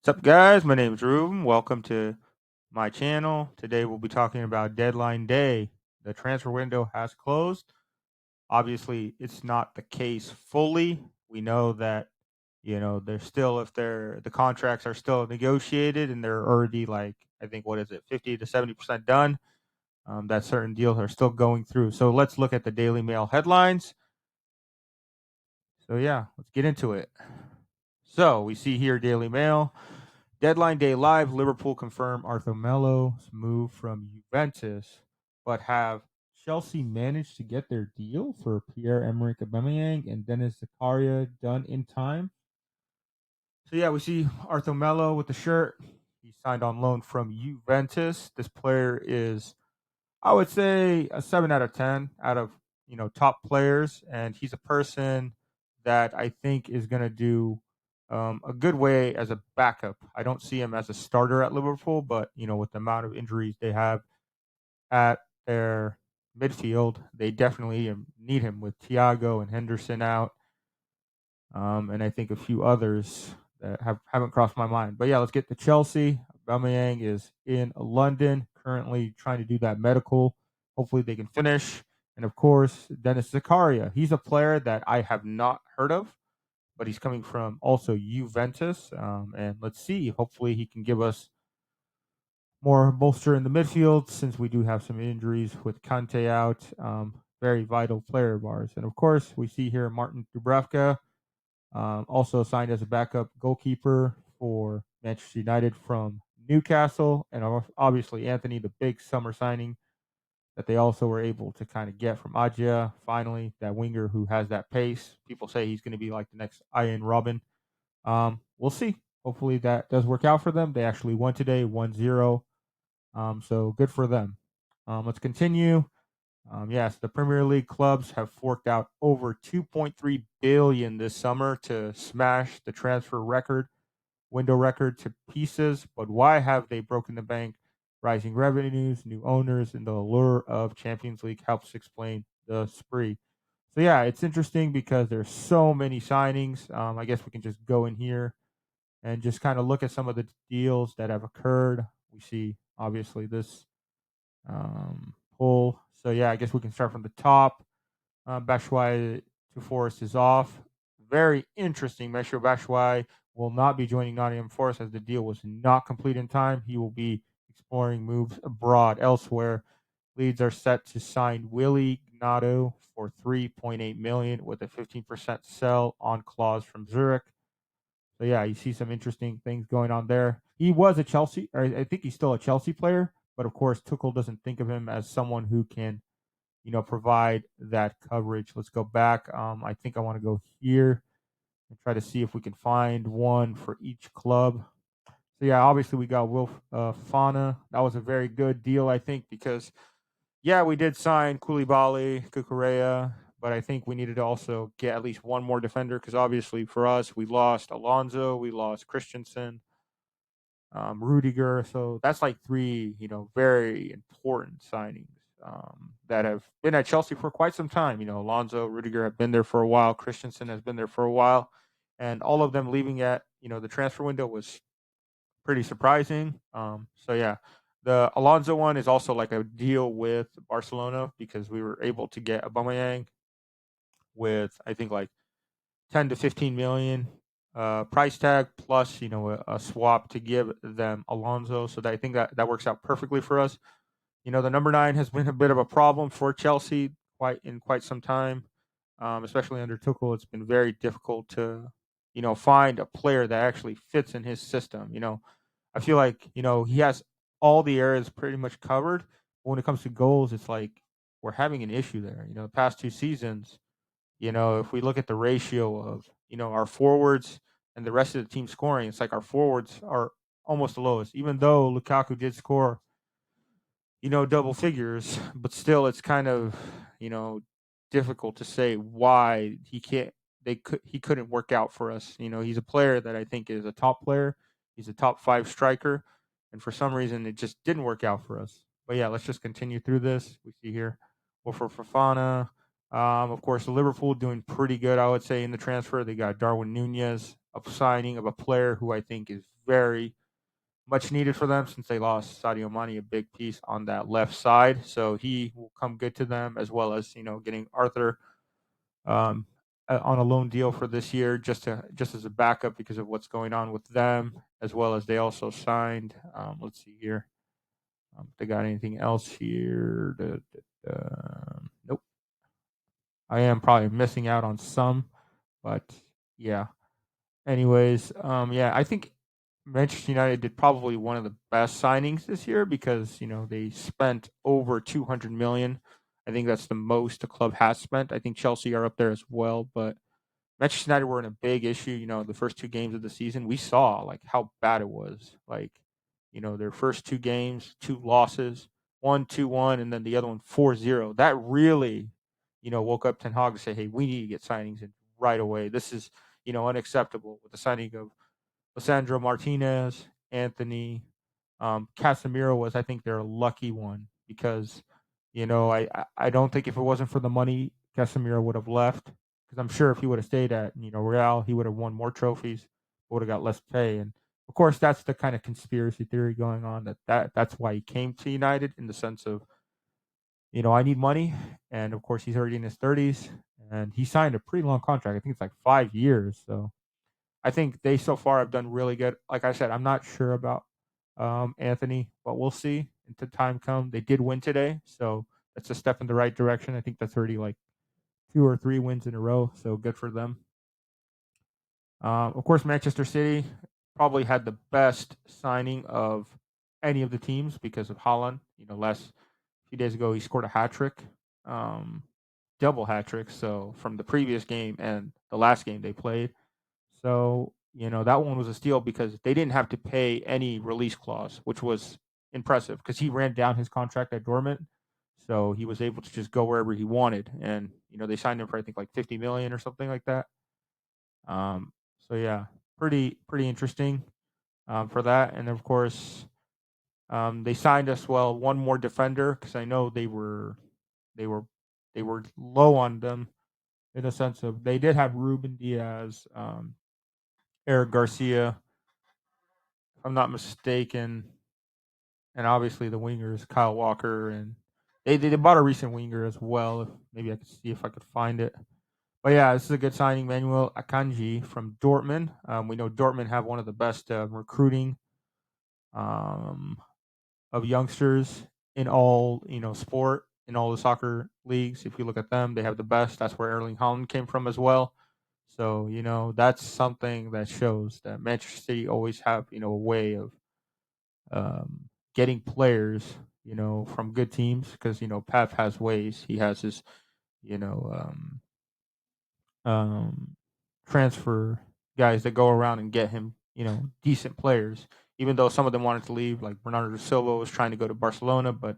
What's up, guys? My name is Ruben. Welcome to my channel. Today we'll be talking about deadline day. The transfer window has closed. Obviously, it's not the case fully. We know that they're still if they're the contracts are still negotiated and they're already like I think what is it 50 to 70% done. That certain deals are still going through. So let's look at the Daily Mail headlines. So yeah, let's get into it. So we see here Daily Mail. Deadline day live, Liverpool confirm Arthur Melo's move from Juventus, but have Chelsea managed to get their deal for Pierre-Emerick Aubameyang and Dennis Zakaria done in time? So yeah, we see Arthur Melo with the shirt. He signed on loan from Juventus. This player is, I would say, a 7 out of 10 out of top players, and he's a person that I think is going to do a good way as a backup. I don't see him as a starter at Liverpool, but with the amount of injuries they have at their midfield, they definitely need him with Thiago and Henderson out, and I think a few others that haven't crossed my mind. But yeah, let's get to Chelsea. Aubameyang is in London currently trying to do that medical. Hopefully they can finish. And of course, Dennis Zakaria. He's a player that I have not heard of, but he's coming from also Juventus. And let's see. Hopefully he can give us more bolster in the midfield since we do have some injuries with Kante out. Very vital player of ours. And of course, we see here Martin Dubravka also signed as a backup goalkeeper for Manchester United from Newcastle, and obviously Anthony, the big summer signing that they also were able to kind of get from Adja. Finally, that winger who has that pace. People say he's going to be like the next Ian Robin. We'll see. Hopefully that does work out for them. They actually won today, 1-0. So good for them. Let's continue. Yes, the Premier League clubs have forked out over 2.3 billion this summer to smash the transfer window record to pieces. But why have they broken the bank? Rising revenues, new owners, and the allure of Champions League helps explain the spree. So yeah, it's interesting because there's so many signings. I guess we can just go in here and just kind of look at some of the deals that have occurred. We see obviously this pull. So yeah, I guess we can start from the top. Bashwai to Forest is off. Very interesting. Mesho Bashwai will not be joining Nottingham Forest as the deal was not complete in time. He will be exploring moves abroad elsewhere. Leeds are set to sign Willie Gnado for 3.8 million with a 15% sell on clause from Zurich. So yeah, you see some interesting things going on there. He was a Chelsea, or I think he's still a Chelsea player, but of course Tuchel doesn't think of him as someone who can, provide that coverage. Let's go back. I think I want to go here and try to see if we can find one for each club. So yeah, obviously we got Wilf Fana. That was a very good deal, I think, because yeah, we did sign Koulibaly, Kukurea, but I think we needed to also get at least one more defender because obviously for us we lost Alonso, we lost Christensen, Rudiger. So that's like three, very important signings that have been at Chelsea for quite some time. Alonso, Rudiger have been there for a while. Christensen has been there for a while, and all of them leaving at the transfer window was pretty surprising. So yeah, the Alonso one is also like a deal with Barcelona because we were able to get Aubameyang with I think like 10 to 15 million price tag plus a swap to give them Alonso. So that I think that works out perfectly for us. The number 9 has been a bit of a problem for Chelsea quite some time, especially under Tuchel. It's been very difficult to find a player that actually fits in his system. I feel like he has all the areas pretty much covered. But when it comes to goals, it's like we're having an issue there. The past 2 seasons, if we look at the ratio of, our forwards and the rest of the team scoring, it's like our forwards are almost the lowest, even though Lukaku did score, double figures, but still it's kind of, difficult to say why he couldn't work out for us. He's a player that I think is a top player. He's a top 5 striker. And for some reason it just didn't work out for us. But yeah, let's just continue through this. We see here, well, for Fofana, of course, Liverpool doing pretty good, I would say, in the transfer. They got Darwin Nunez of signing of a player who I think is very much needed for them since they lost Sadio Mane, a big piece on that left side. So he will come good to them, as well as getting Arthur um, on a loan deal for this year, just as a backup because of what's going on with them, as well as they also signed. Let's see here. They got anything else here? Nope. I am probably missing out on some, but yeah. Anyways, yeah, I think Manchester United did probably one of the best signings this year because they spent over 200 million. I think that's the most the club has spent. I think Chelsea are up there as well, but Manchester United were in a big issue. The first two games of the season, we saw like how bad it was. Like, their first two games, two losses, one 2-1, and then the other one 4-0. That really, woke up Ten Hag to say, "Hey, we need to get signings in right away. This is, unacceptable." With the signing of Lissandro Martinez, Anthony, Casemiro was, I think, their lucky one because, I don't think if it wasn't for the money, Casemiro would have left. Because I'm sure if he would have stayed at Real, he would have won more trophies, would have got less pay, and of course that's the kind of conspiracy theory going on that's why he came to United in the sense of I need money, and of course he's already in his 30s, and he signed a pretty long contract. I think it's like 5 years, so I think they so far have done really good. Like I said, I'm not sure about Anthony, but we'll see until time come. They did win today, so that's a step in the right direction. I think that's already like 2 or 3 wins in a row, so good for them. Of course, Manchester City probably had the best signing of any of the teams because of Holland. Last few days ago he scored a hat trick, um, double hat trick. So from the previous game and the last game they played. So, that one was a steal because they didn't have to pay any release clause, which was impressive because he ran down his contract at Dortmund. So he was able to just go wherever he wanted. And, they signed him for, I think, like 50 million or something like that. So yeah, pretty interesting for that. And of course, they signed us one more defender because I know they were they were low on them in the sense of they did have Ruben Diaz, Eric Garcia, if I'm not mistaken, and obviously the wingers Kyle Walker, and they bought a recent winger as well. Maybe I could see if I could find it. But yeah, this is a good signing, Manuel Akanji from Dortmund. We know Dortmund have one of the best recruiting um, of youngsters in all sport in all the soccer leagues. If you look at them, they have the best. That's where Erling Haaland came from as well. So that's something that shows that Manchester City always have a way of getting players, from good teams because Pep has ways. He has his, you know, um, transfer guys that go around and get him, decent players. Even though some of them wanted to leave, like Bernardo Silva was trying to go to Barcelona, but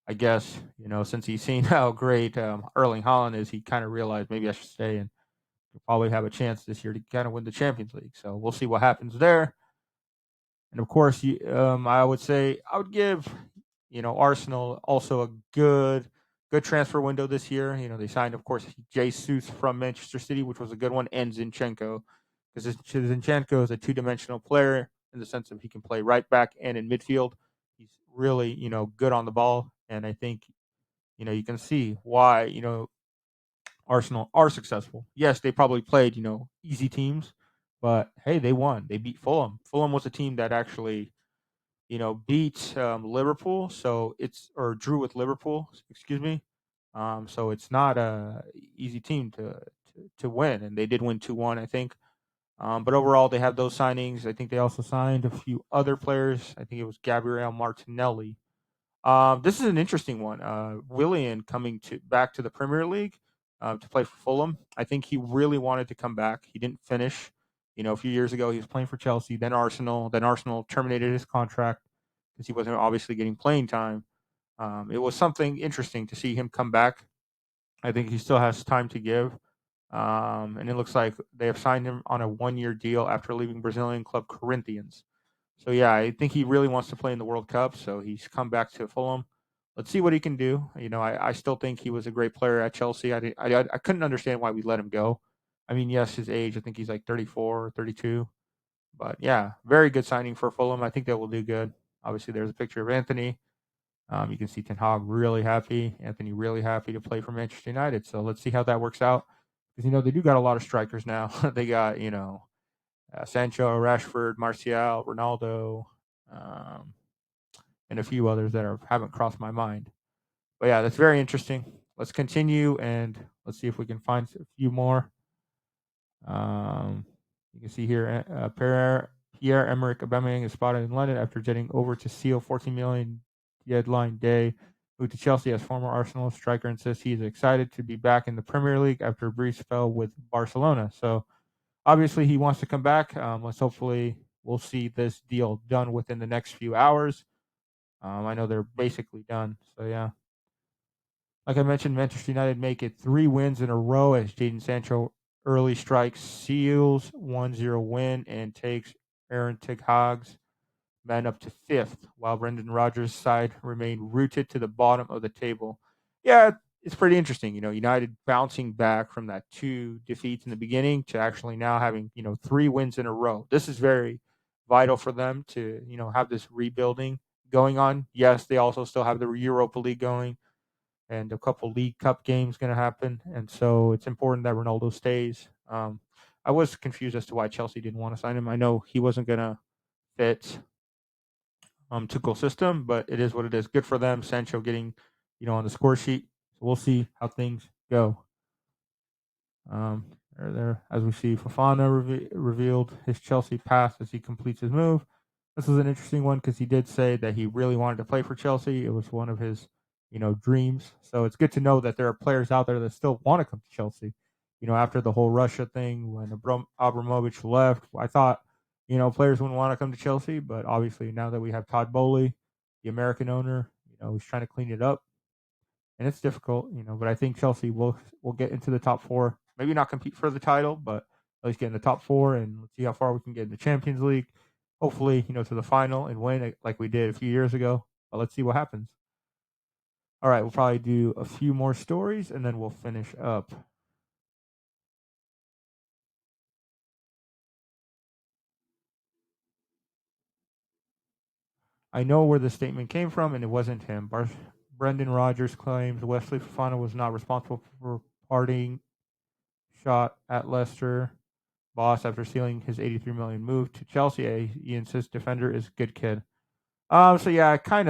I guess since he's seen how great Erling Haaland is, he kind of realized maybe I should stay and probably have a chance this year to kind of win the Champions League. So we'll see what happens there. And of course, I would say I would give, Arsenal also a good transfer window this year. They signed, of course, Jesus from Manchester City, which was a good one, and Zinchenko, because Zinchenko is a two-dimensional player in the sense of he can play right back and in midfield. He's really, good on the ball, and I think, you can see why, Arsenal are successful. Yes, they probably played, easy teams, but hey, they won. They beat Fulham. Fulham was a team that actually, beat Liverpool. So it's or drew with Liverpool. Excuse me. So it's not a easy team to win, and they did win 2-1, I think. But overall, they have those signings. I think they also signed a few other players. I think it was Gabriel Martinelli. This is an interesting one. Willian coming to back to the Premier League to play for Fulham. I think he really wanted to come back. He didn't finish. A few years ago, he was playing for Chelsea, then Arsenal. Then Arsenal terminated his contract because he wasn't obviously getting playing time. It was something interesting to see him come back. I think he still has time to give. And it looks like they have signed him on a 1 year deal after leaving Brazilian club Corinthians. So yeah, I think he really wants to play in the World Cup. So he's come back to Fulham. Let's see what he can do. I still think he was a great player at Chelsea. I couldn't understand why we let him go. I mean, yes, his age, I think he's like 34 or 32. But yeah, very good signing for Fulham. I think they will do good. Obviously, there's a picture of Anthony. You can see Ten Hag really happy. Anthony really happy to play for Manchester United. So let's see how that works out. Because, they do got a lot of strikers now. They got, Sancho, Rashford, Martial, Ronaldo, um, and a few others that haven't crossed my mind. But yeah, that's very interesting. Let's continue and let's see if we can find a few more. Um, you can see here, Pierre-Emerick Aubameyang is spotted in London after jetting over to seal 14 million deadline day. Moved to Chelsea as former Arsenal striker and says he is excited to be back in the Premier League after a brief spell with Barcelona. So obviously he wants to come back. Let's hopefully we'll see this deal done within the next few hours. I know they're basically done. So yeah. Like I mentioned, Manchester United make it 3 wins in a row as Jadon Sancho early strikes seals 1-0 win and takes Aaron Ten Hag's men up to 5th, while Brendan Rodgers' side remain rooted to the bottom of the table. Yeah, it's pretty interesting. United bouncing back from that 2 defeats in the beginning to actually now having, 3 wins in a row. This is very vital for them to, have this rebuilding going on. Yes, they also still have the Europa League going and a couple League Cup games going to happen, and so it's important that Ronaldo stays. I was confused as to why Chelsea didn't want to sign him. I know he wasn't going to fit Tuchel's system, but it is what it is. Good for them. Sancho getting, on the score sheet. So we'll see how things go. Um, there, as we see, Fofana revealed his Chelsea path as he completes his move. This was an interesting one because he did say that he really wanted to play for Chelsea. It was one of his, dreams. So it's good to know that there are players out there that still want to come to Chelsea. After the whole Russia thing, when Abramovich left, I thought, players wouldn't want to come to Chelsea. But obviously, now that we have Todd Bowley, the American owner, he's trying to clean it up and it's difficult, But I think Chelsea will get into the top 4. Maybe not compete for the title, but at least get in the top 4, and let's see how far we can get in the Champions League. Hopefully, to the final and win it like we did a few years ago. But let's see what happens. All right, we'll probably do a few more stories and then we'll finish up. I know where the statement came from, and it wasn't him. Brendan Rodgers claims Wesley Fofana was not responsible for parting shot at Leicester boss after sealing his 83 million move to Chelsea. He insists defender is a good kid. So yeah, it's kind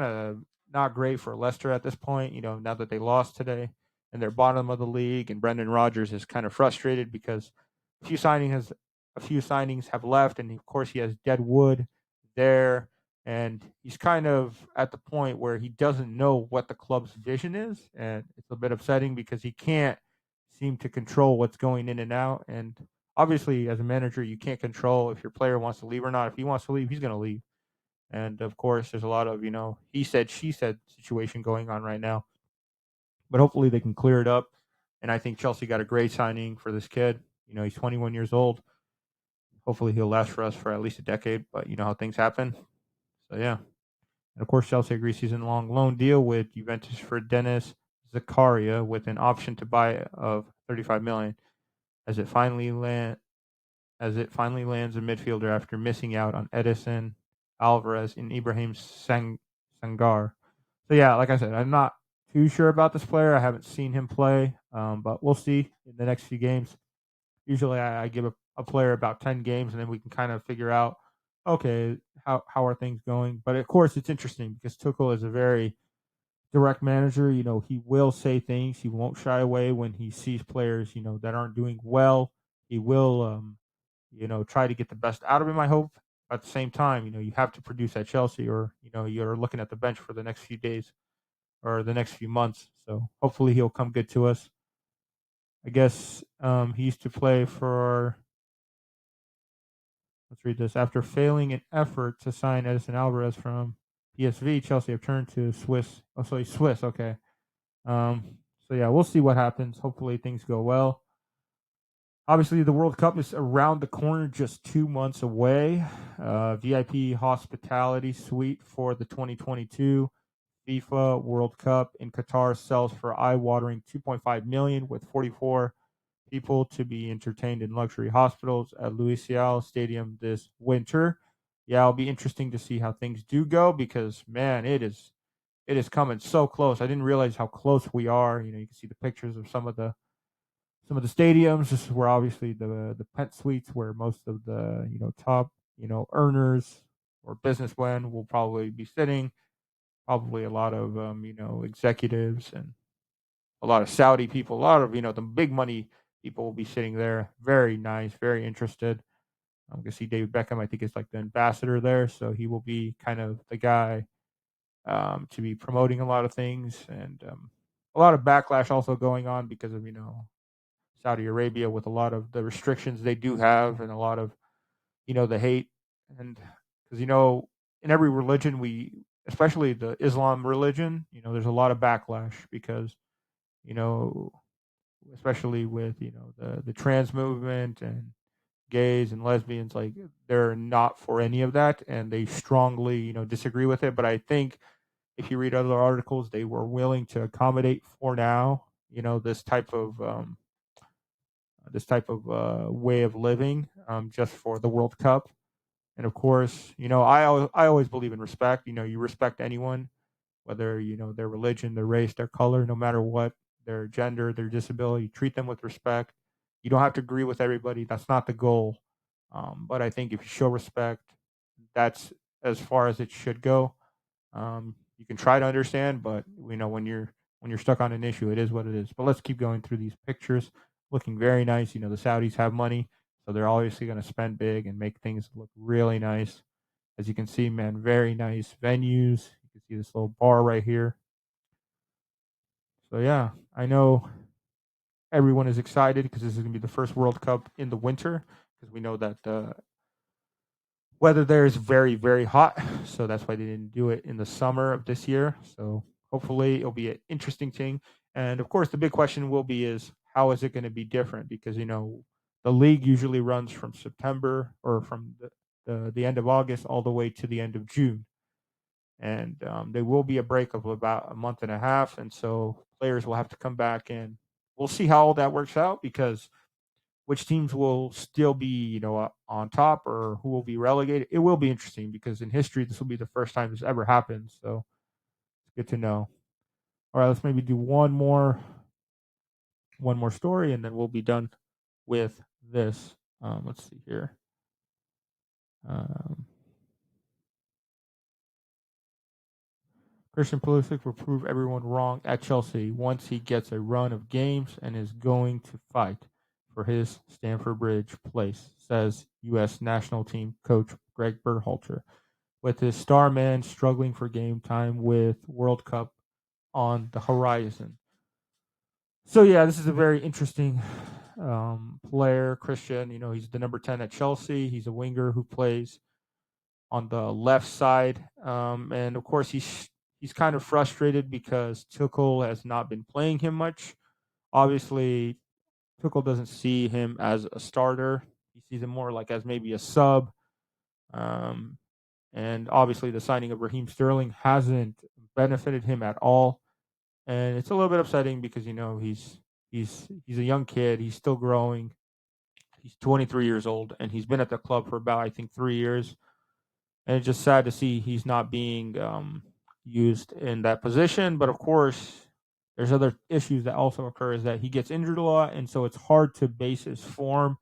of not great for Leicester at this point. Now that they lost today and they're bottom of the league, and Brendan Rodgers is kind of frustrated because a few signings has a few signings have left, and of course he has Deadwood there, and he's kind of at the point where he doesn't know what the club's vision is, and it's a bit upsetting because he can't seem to control what's going in and out. And obviously, as a manager, you can't control if your player wants to leave or not. If he wants to leave, he's going to leave. And of course, there's a lot of, he said, she said situation going on right now. But hopefully they can clear it up. And I think Chelsea got a great signing for this kid. He's 21 years old. Hopefully he'll last for us for at least a decade. But you know how things happen. So yeah. And of course, Chelsea agrees season long loan deal with Juventus for Dennis Zakaria with an option to buy of 35 million as it finally lands a midfielder after missing out on Edison Alvarez and Ibrahim Sangar. So yeah, like I said, I'm not too sure about this player. I haven't seen him play, but we'll see in the next few games. Usually, I give a player about 10 games, and then we can kind of figure out, okay, how are things going. But of course, it's interesting because Tuchel is a very direct manager. He will say things. He won't shy away when he sees players, that aren't doing well. He will try to get the best out of him, I hope. At the same time, you have to produce at Chelsea or, you're looking at the bench for the next few days or the next few months. So hopefully he'll come good to us. I guess he used to play for, let's read this. After failing an effort to sign Edison Alvarez from PSV, Chelsea have turned to Swiss. Oh, so he's Swiss. Okay. So yeah, we'll see what happens. Hopefully things go well. Obviously, the World Cup is around the corner, just 2 months away. VIP hospitality suite for the 2022 FIFA World Cup in Qatar sells for eye-watering 2.5 million with 44 people to be entertained in luxury hospitals at Luisial Stadium this winter. Yeah, it'll be interesting to see how things do go because man, it is coming so close. I didn't realize how close we are. You can see the pictures of some of the stadiums. This is where obviously the pet suites where most of the top earners or businessmen will probably be sitting. Probably a lot of executives and a lot of Saudi people, a lot of the big money people will be sitting there. Very nice, very interested. I'm gonna see David Beckham. I think is like the ambassador there, so he will be kind of the guy to be promoting a lot of things and a lot of backlash also going on because of Saudi Arabia with a lot of the restrictions they do have and a lot of the hate and because in every religion especially the Islam religion there's a lot of backlash because you know especially with the trans movement and gays and lesbians like they're not for any of that and they strongly disagree with it but I think if you read other articles they were willing to accommodate for now this type of way of living just for the World Cup. And of course, I always believe in respect. You respect anyone, whether their religion, their race, their color, no matter what, their gender, their disability. Treat them with respect. You don't have to agree with everybody. That's not the goal. But I think if you show respect, that's as far as it should go. You can try to understand, but when you're stuck on an issue, it is what it is. But let's keep going through these pictures. Looking very nice. The Saudis have money, so they're obviously going to spend big and make things look really nice. As you can see, man, very nice venues. You can see this little bar right here. So yeah, I know everyone is excited because this is going to be the first World Cup in the winter because we know that weather there is very, very hot. So that's why they didn't do it in the summer of this year. So hopefully it'll be an interesting thing. And of course, the big question will be is how is it going to be different? Because, the league usually runs from September or from the end of August all the way to the end of June. And there will be a break of about a month and a half. And so players will have to come back and we'll see how all that works out because which teams will still be, on top or who will be relegated. It will be interesting because in history, this will be the first time this ever happened. So it's good to know. All right, let's maybe do one more story, and then we'll be done with this. Let's see here. Um, Christian Pulisic will prove everyone wrong at Chelsea once he gets a run of games and is going to fight for his Stamford Bridge place, says U.S. national team coach Greg Berhalter, with his star man struggling for game time with World Cup on the horizon. So yeah, this is a very interesting player, Christian. He's the number 10 at Chelsea. He's a winger who plays on the left side, and of course he's kind of frustrated because Tuchel has not been playing him much. Obviously, Tuchel doesn't see him as a starter. He sees him more like as maybe a sub. Um, and obviously, the signing of Raheem Sterling hasn't benefited him at all. And it's a little bit upsetting because he's a young kid. He's still growing. He's 23 years old, and he's been at the club for about I think 3 years. And it's just sad to see he's not being used in that position. But of course, there's other issues that also occur is that he gets injured a lot, and so it's hard to base his form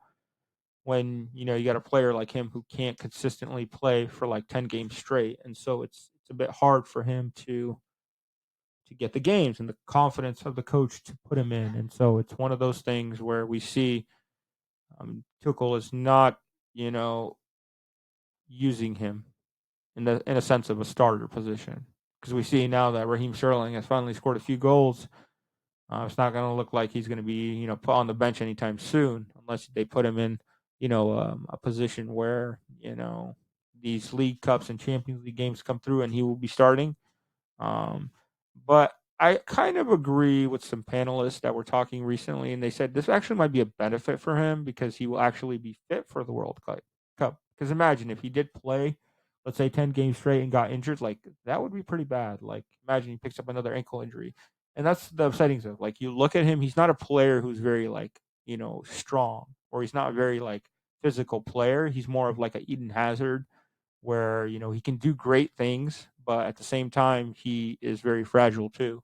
when you got a player like him who can't consistently play for like 10 games straight, and so it's a bit hard for him to get the games and the confidence of the coach to put him in. And so it's one of those things where we see Tuchel is not, you know, using him in a sense of a starter position because we see now that Raheem Sterling has finally scored a few goals. It's not going to look like he's going to be, put on the bench anytime soon unless they put him in, a position where, these League Cups and Champions League games come through and he will be starting. Um, but I kind of agree with some panelists that were talking recently, and they said this actually might be a benefit for him because he will actually be fit for the World Cup. Because imagine if he did play, let's say 10 games straight and got injured, like that would be pretty bad. Like imagine he picks up another ankle injury. And that's the upsetting stuff. Like you look at him, he's not a player who's very like strong, or he's not a very like physical player. He's more of like a Eden Hazard, where he can do great things, but at the same time he is very fragile too.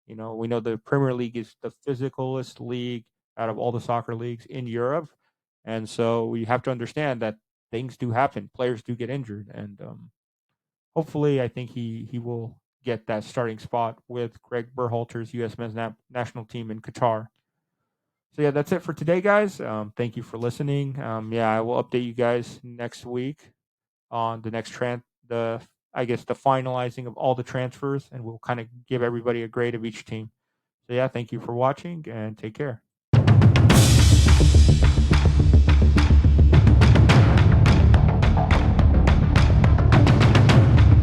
We know the Premier League is the physicalist league out of all the soccer leagues in Europe, and so we have to understand that things do happen. Players do get injured, and hopefully, I think he will get that starting spot with Greg Berhalter's U.S. men's national team in Qatar. So yeah, that's it for today, guys. Thank you for listening. Yeah, I will update you guys next week on the next the I guess the finalizing of all the transfers, and we'll kind of give everybody a grade of each team. So yeah, thank you for watching and take care.